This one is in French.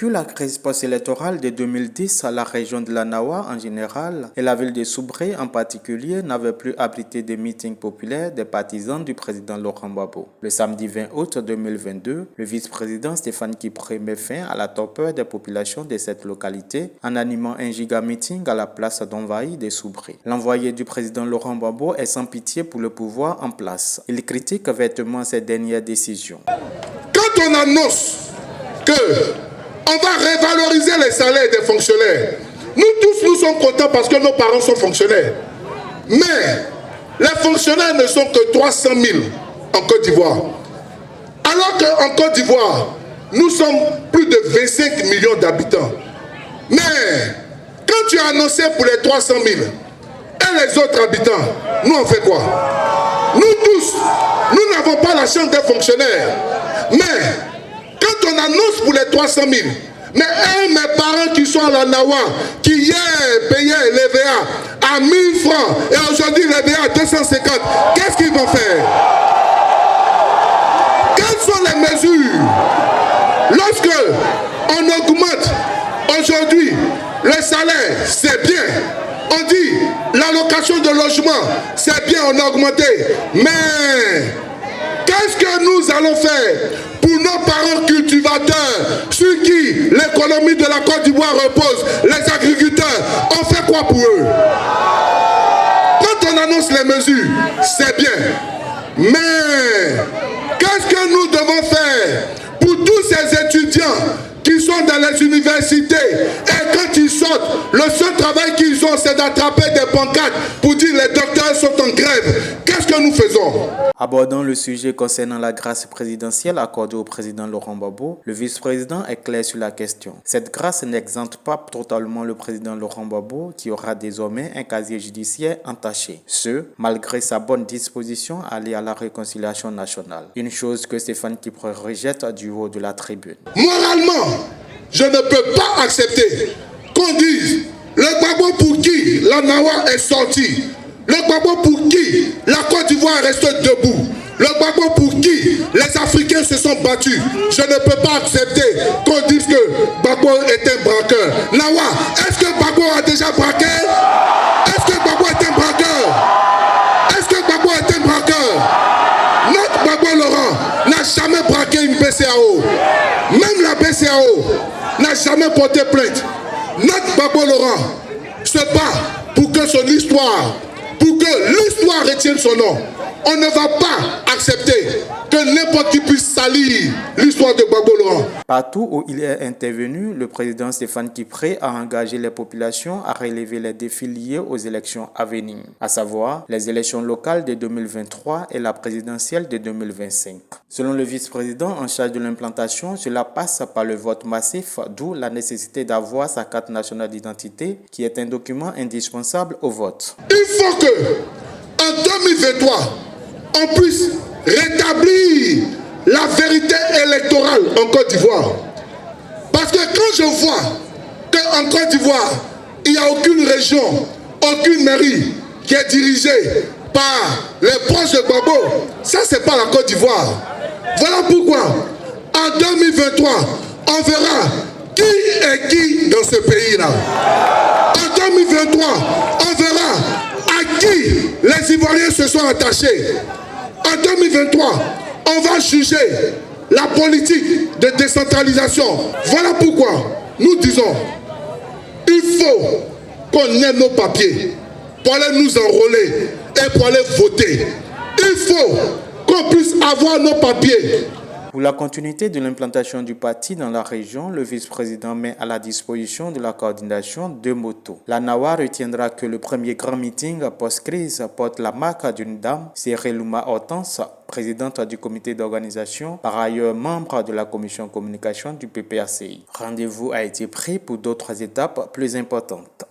Depuis la crise post-électorale de 2010, la région de la Nawa en général et la ville de Soubré en particulier n'avaient plus abrité des meetings populaires des partisans du président Laurent Gbagbo. Le samedi 20 août 2022, le vice-président Stéphane Kipré met fin à la torpeur des populations de cette localité en animant un giga-meeting à la place d'Envahi de Soubré. L'envoyé du président Laurent Gbagbo est sans pitié pour le pouvoir en place. Il critique vertement ces dernières décisions. Quand on annonce qu'on va revaloriser les salaires des fonctionnaires, nous tous nous sommes contents parce que nos parents sont fonctionnaires. Mais les fonctionnaires ne sont que 300 000 en Côte d'Ivoire. Alors qu'en Côte d'Ivoire, nous sommes plus de 25 millions d'habitants. Mais quand tu as annoncé pour les 300 000 et les autres habitants, nous on fait quoi? Nous tous, nous n'avons pas la chance d'être fonctionnaires. Mais quand on annonce pour les 300 000, mais mes parents qui sont à la Nawa, qui hier payaient l'EVA à 1000 francs et aujourd'hui l'EVA à 250, qu'est-ce qu'ils vont faire? Quelles sont les mesures? Lorsque on augmente aujourd'hui le salaire, c'est bien. On dit l'allocation de logement, c'est bien, on a augmenté. Mais qu'est-ce que nous allons faire pour nos parents cultivateurs, sur qui l'économie de la Côte d'Ivoire repose, les agriculteurs, on fait quoi pour eux? Quand on annonce les mesures, c'est bien. Mais qu'est-ce que nous devons faire pour tous ces étudiants qui sont dans les universités et quand ils sortent, le seul travail qu'ils ont, c'est d'attraper des pancartes pour dire les docteurs sont en grève. Qu'est-ce que nous faisons? Abordant le sujet concernant la grâce présidentielle accordée au président Laurent Gbagbo, le vice-président est clair sur la question. Cette grâce n'exempte pas totalement le président Laurent Gbagbo qui aura désormais un casier judiciaire entaché. Ce, malgré sa bonne disposition à aller à la réconciliation nationale. Une chose que Stéphane Kipré rejette du haut de la tribune. Moralement, je ne peux pas accepter qu'on dise le Gbagbo pour qui la Nawa est sortie, le Gbagbo pour qui la Côte d'Ivoire reste debout, le Gbagbo pour qui les Africains se sont battus. Je ne peux pas accepter qu'on dise que Gbagbo est un braqueur. Nawa, est-ce que Gbagbo a déjà braqué? Est-ce que Gbagbo est un braqueur? Est-ce que Gbagbo est un braqueur? Notre Gbagbo Laurent n'a jamais braqué une BCAO. Même la BCAO n'a jamais porté plainte. Notre Gbagbo Laurent se bat pour que son histoire, pour que l'histoire retienne son nom. On ne va pas accepter que n'importe qui puisse salir l'histoire de Gbagbo Laurent. Partout où il est intervenu, le président Stéphane Kipré a engagé les populations à relever les défis liés aux élections à venir, à savoir les élections locales de 2023 et la présidentielle de 2025. Selon le vice-président en charge de l'implantation, cela passe par le vote massif, d'où la nécessité d'avoir sa carte nationale d'identité, qui est un document indispensable au vote. Il faut que, en 2023, on puisse rétablir la vérité électorale en Côte d'Ivoire. Parce que quand je vois qu'en Côte d'Ivoire, il n'y a aucune région, aucune mairie qui est dirigée par les proches de Gbagbo, ça c'est pas la Côte d'Ivoire. Voilà pourquoi, en 2023, on verra qui est qui dans ce pays-là. En 2023, on verra à qui les Ivoiriens se sont attachés. En 2023, on va juger la politique de décentralisation. Voilà pourquoi nous disons, il faut qu'on ait nos papiers pour aller nous enrôler et pour aller voter. Il faut qu'on puisse avoir nos papiers. Pour la continuité de l'implantation du parti dans la région, le vice-président met à la disposition de la coordination 2 motos. La Nawa retiendra que le premier grand meeting post-crise porte la marque d'une dame, Cyril-Luma Hortense, présidente du comité d'organisation, par ailleurs membre de la commission communication du PPACI. Rendez-vous a été pris pour d'autres étapes plus importantes.